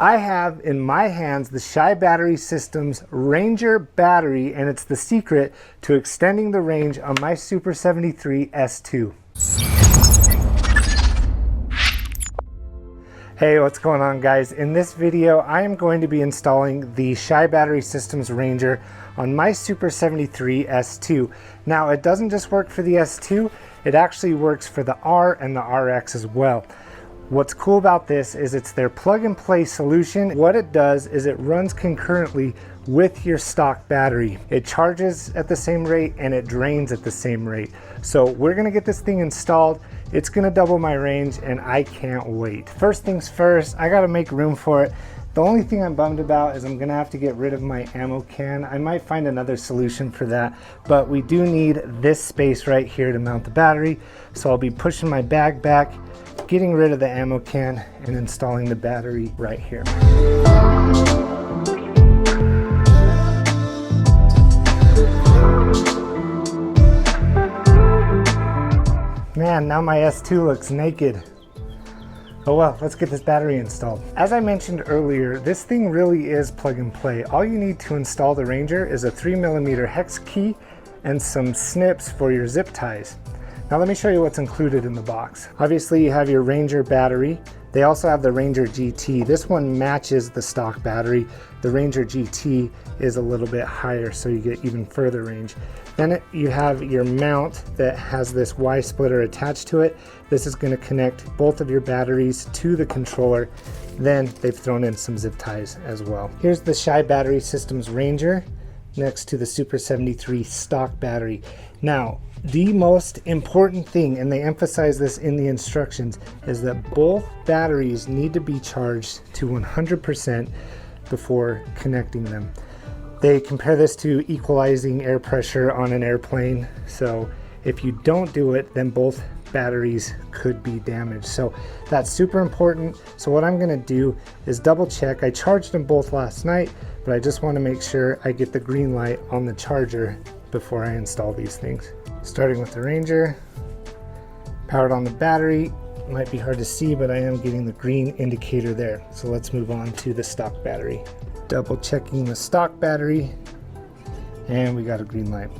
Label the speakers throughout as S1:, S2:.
S1: I have in my hands the ChiBatterySystems Ranger battery, and it's the secret to extending the range on my Super73 S2. Hey, what's going on, guys? In this video, I am going to be installing the ChiBatterySystems Ranger on my Super73 S2. Now, it doesn't just work for the S2, it actually works for the R and the RX as well. What's cool about this is it's their plug-and-play solution. What it does is it runs concurrently with your stock battery. It charges at the same rate and it drains at the same rate. So we're gonna get this thing installed. It's gonna double my range and I can't wait. First things first, I gotta make room for it. The only thing I'm bummed about is I'm gonna have to get rid of my ammo can. I might find another solution for that, but we do need this space right here to mount the battery. So I'll be pushing my bag back, getting rid of the ammo can, and installing the battery right here. Man, now my S2 looks naked. Oh well, let's get this battery installed. As I mentioned earlier, this thing really is plug and play. All you need to install the Ranger is a 3mm hex key and some snips for your zip ties. Now let me show you what's included in the box. Obviously you have your Ranger battery. They also have the Ranger GT. This one matches the stock battery. The Ranger GT is a little bit higher, so you get even further range. Then you have your mount that has this Y splitter attached to it. This is going to connect both of your batteries to the controller. Then they've thrown in some zip ties as well. Here's the ChiBatterySystems Ranger next to the Super73 stock battery. Now, the most important thing, and they emphasize this in the instructions, is that both batteries need to be charged to 100% before connecting them. They compare this to equalizing air pressure on an airplane. So if you don't do it, then both batteries could be damaged. So that's super important. So what I'm gonna do is double check. I charged them both last night, but I just wanna make sure I get the green light on the charger before I install these things. Starting with the Ranger, powered on the battery. Might be hard to see, but I am getting the green indicator there. So let's move on to the stock battery. Double checking the stock battery, and we got a green light.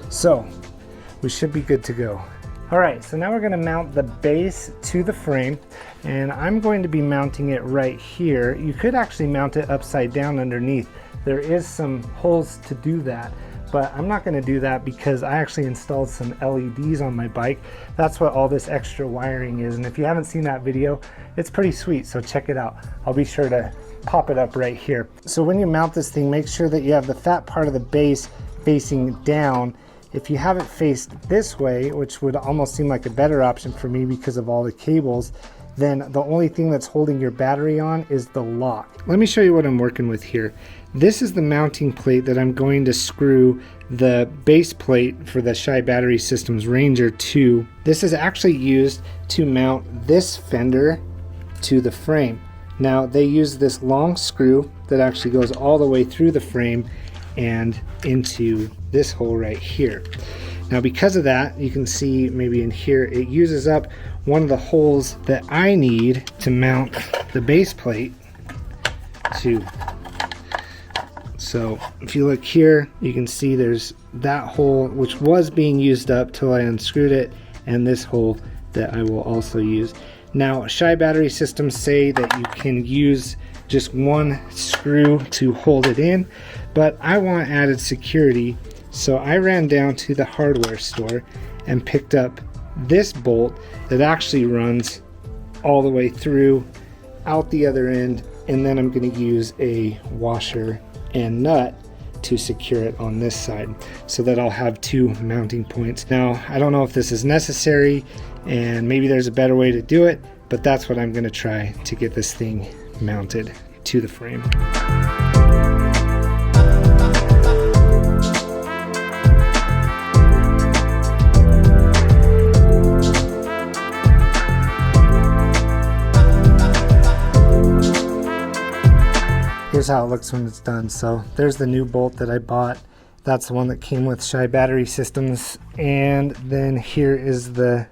S1: So we should be good to go. All right, so now we're gonna mount the base to the frame, and I'm going to be mounting it right here. You could actually mount it upside down underneath. There is some holes to do that, but I'm not gonna do that because I actually installed some LEDs on my bike. That's what all this extra wiring is, and if you haven't seen that video, it's pretty sweet, so check it out. I'll be sure to pop it up right here. So when you mount this thing, make sure that you have the fat part of the base facing down. If you have it faced this way, which would almost seem like a better option for me because of all the cables, then the only thing that's holding your battery on is the lock. Let me show you what I'm working with here. This is the mounting plate that I'm going to screw the base plate for the ChiBatterySystems Ranger to. This is actually used to mount this fender to the frame. Now they use this long screw that actually goes all the way through the frame and into this hole right here. Now because of that, you can see maybe in here, it uses up one of the holes that I need to mount the base plate to. So if you look here, you can see there's that hole which was being used up till I unscrewed it, and this hole that I will also use. Now ChiBatterySystems say that you can use just one screw to hold it in, but I want added security, so I ran down to the hardware store and picked up this bolt that actually runs all the way through out the other end, and then I'm going to use a washer and nut to secure it on this side so that I'll have two mounting points. Now I don't know if this is necessary, and maybe there's a better way to do it, but that's what I'm going to try to get this thing mounted to the frame. Here's how it looks when it's done. So there's the new bolt that I bought. That's the one that came with ChiBatterySystems, and then here is the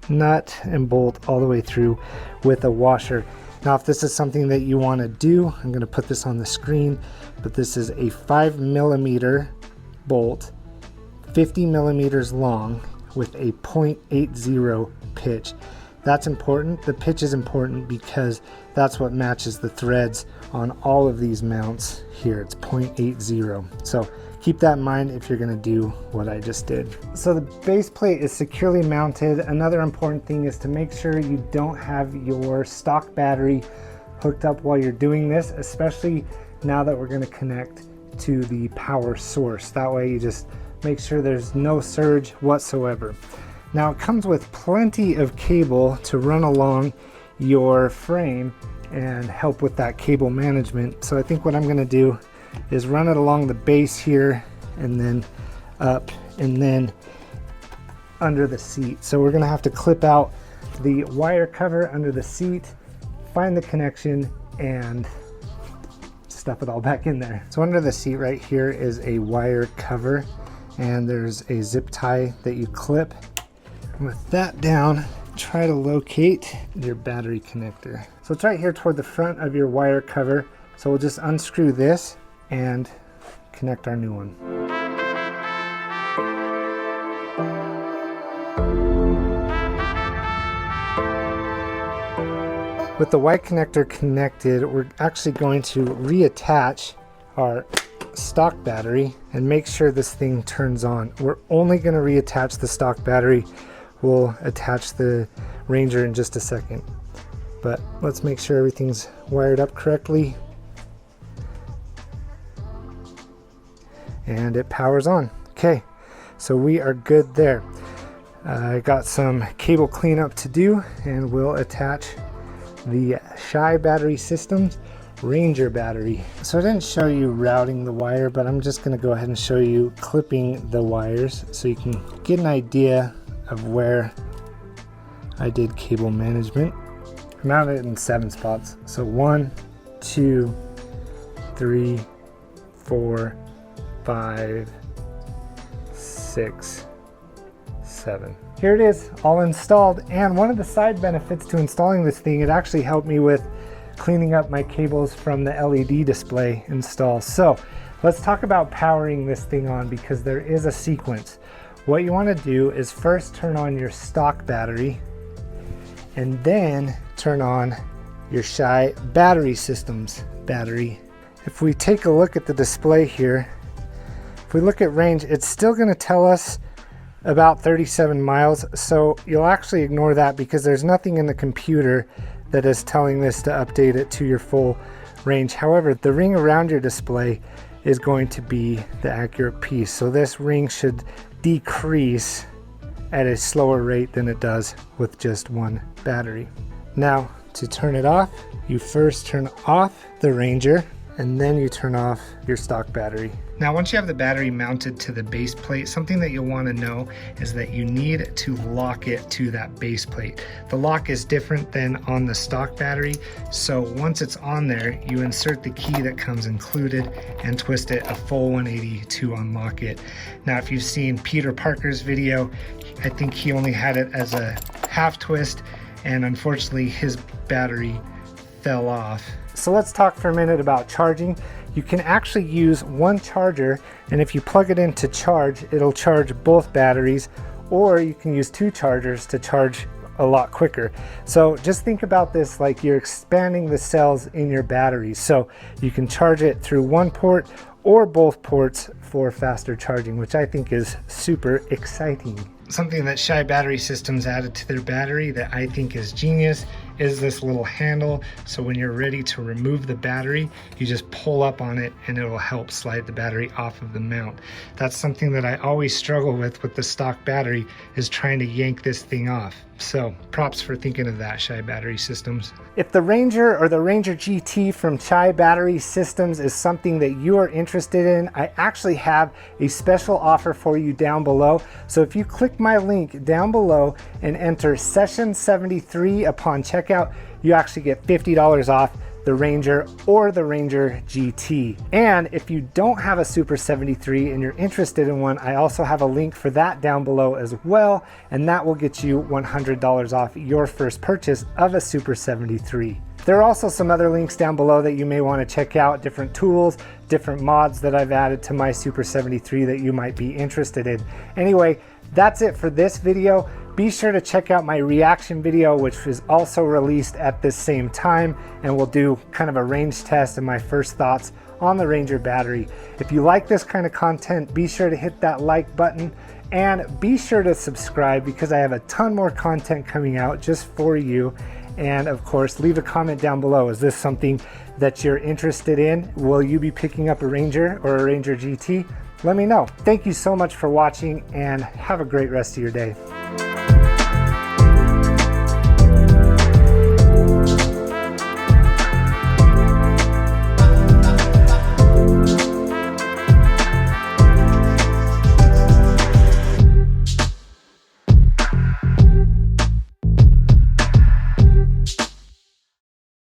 S1: nut and bolt all the way through with a washer. Now, if this is something that you want to do, I'm going to put this on the screen, but this is a 5mm bolt, 50 millimeters long with a 0.80 pitch. That's important. The pitch is important because that's what matches the threads on all of these mounts here. It's 0.80. So keep that in mind if you're going to do what I just did. So the base plate is securely mounted. Another important thing is to make sure you don't have your stock battery hooked up while you're doing this, especially now that we're going to connect to the power source. That way you just make sure there's no surge whatsoever. Now it comes with plenty of cable to run along your frame and help with that cable management. So I think what I'm going to do is run it along the base here and then up and then under the seat. So we're going to have to clip out the wire cover under the seat, find the connection, and stuff it all back in there. So under the seat right here is a wire cover, and there's a zip tie that you clip. With that down, try to locate your battery connector. So it's right here toward the front of your wire cover. So we'll just unscrew this and connect our new one. With the white connector connected, we're actually going to reattach our stock battery and make sure this thing turns on. We're only going to reattach the stock battery. We'll attach the Ranger in just a second, but let's make sure everything's wired up correctly. And it powers on. Okay, so we are good there. I got some cable cleanup to do, and we'll attach the ChiBatterySystems Ranger battery. So I didn't show you routing the wire, but I'm just going to go ahead and show you clipping the wires so you can get an idea of where I did cable management. I mounted it in 7 spots. So 1, 2, 3, 4, 5, 6, 7. Here it is, all installed. And one of the side benefits to installing this thing, it actually helped me with cleaning up my cables from the LED display install. So let's talk about powering this thing on, because there is a sequence. What you want to do is first turn on your stock battery and then turn on your ChiBatterySystems battery. If we take a look at the display here, if we look at range, it's still going to tell us about 37 miles. So you'll actually ignore that because there's nothing in the computer that is telling this to update it to your full range. However, the ring around your display is going to be the accurate piece. So this ring should decrease at a slower rate than it does with just one battery. Now, to turn it off, you first turn off the Ranger and then you turn off your stock battery. Now, once you have the battery mounted to the base plate, something that you'll want to know is that you need to lock it to that base plate. The lock is different than on the stock battery, so once it's on there, you insert the key that comes included and twist it a full 180 to unlock it. Now, if you've seen Peter Parker's video, I think he only had it as a half twist, and unfortunately his battery fell off. So let's talk for a minute about charging. You can actually use one charger, and if you plug it in to charge, it'll charge both batteries, or you can use 2 chargers to charge a lot quicker. So just think about this like you're expanding the cells in your batteries. So you can charge it through one port or both ports for faster charging, which I think is super exciting. Something that ChiBatterySystems added to their battery that I think is genius is this little handle. So when you're ready to remove the battery, you just pull up on it and it will help slide the battery off of the mount. That's something that I always struggle with the stock battery, is trying to yank this thing off. So props for thinking of that, ChiBatterySystems. If the Ranger or the Ranger GT from ChiBatterySystems is something that you are interested in, I actually have a special offer for you down below. So if you click my link down below and enter Session73 upon checkout, you actually get $50 off the Ranger or the Ranger GT. And if you don't have a Super 73 and you're interested in one, I also have a link for that down below as well, and that will get you $100 off your first purchase of a Super 73. There are also some other links down below that you may want to check out, different tools, different mods that I've added to my Super 73 that you might be interested in. Anyway, that's it for this video. Be sure to check out my reaction video, which is also released at this same time, and we'll do kind of a range test and my first thoughts on the Ranger battery. If you like this kind of content, be sure to hit that like button and be sure to subscribe because I have a ton more content coming out just for you. And of course, leave a comment down below. Is this something that you're interested in? Will you be picking up a Ranger or a Ranger GT? Let me know. Thank you so much for watching and have a great rest of your day.